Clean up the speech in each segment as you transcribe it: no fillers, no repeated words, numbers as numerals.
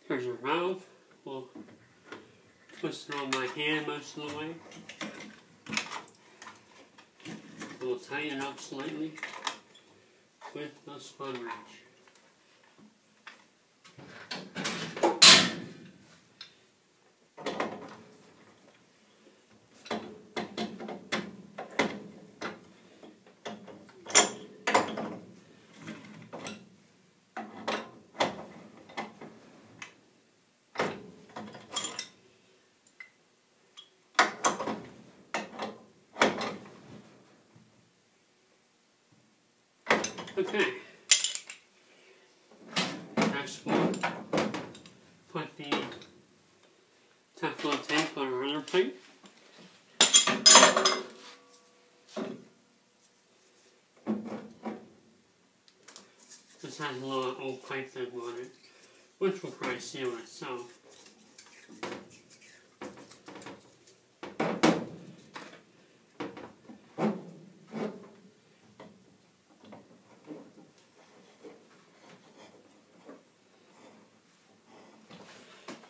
Here's your valve. We'll twist it on my hand most of the way. We'll tighten it up slightly with the spun wrench. Okay, next we'll put the Teflon tape on our other plate. This has a little old pipe thing on it, which will probably seal itself.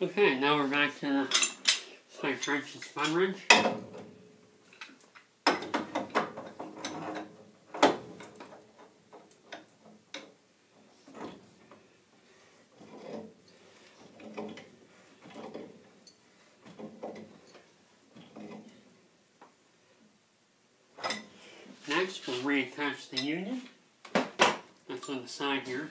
Okay, now we're back to the pipe wrench and spun wrench. Next, we'll reattach the union. That's on the side here.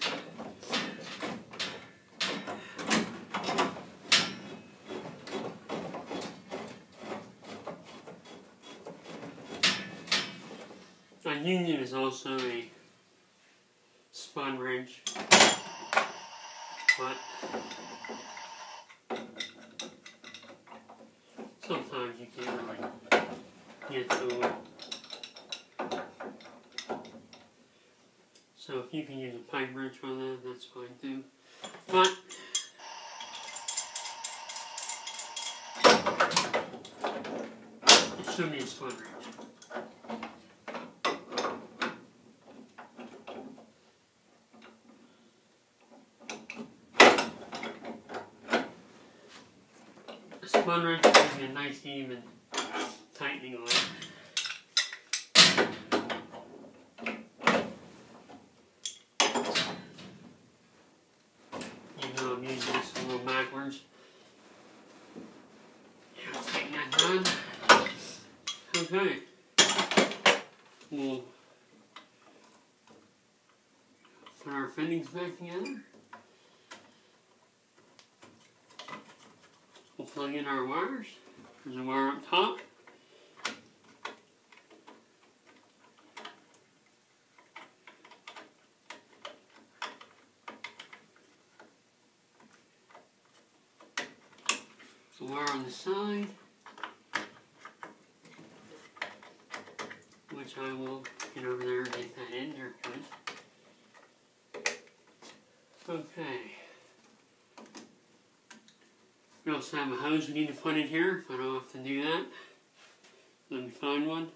A union is also a spun wrench, but sometimes you can't really get to it. So if you can use a pipe wrench on that, that's fine too. But it should be a spun wrench. A spun wrench gives you a nice even tightening on it. I'm using this a little backwards. Yeah, I'll take that done. Okay. We'll put our fittings back together. We'll plug in our wires. There's a wire up top. The wire on the side, which I will get over there and get that in there good. Okay. We also have a hose we need to put in here, but I don't have to do that. Let me find one.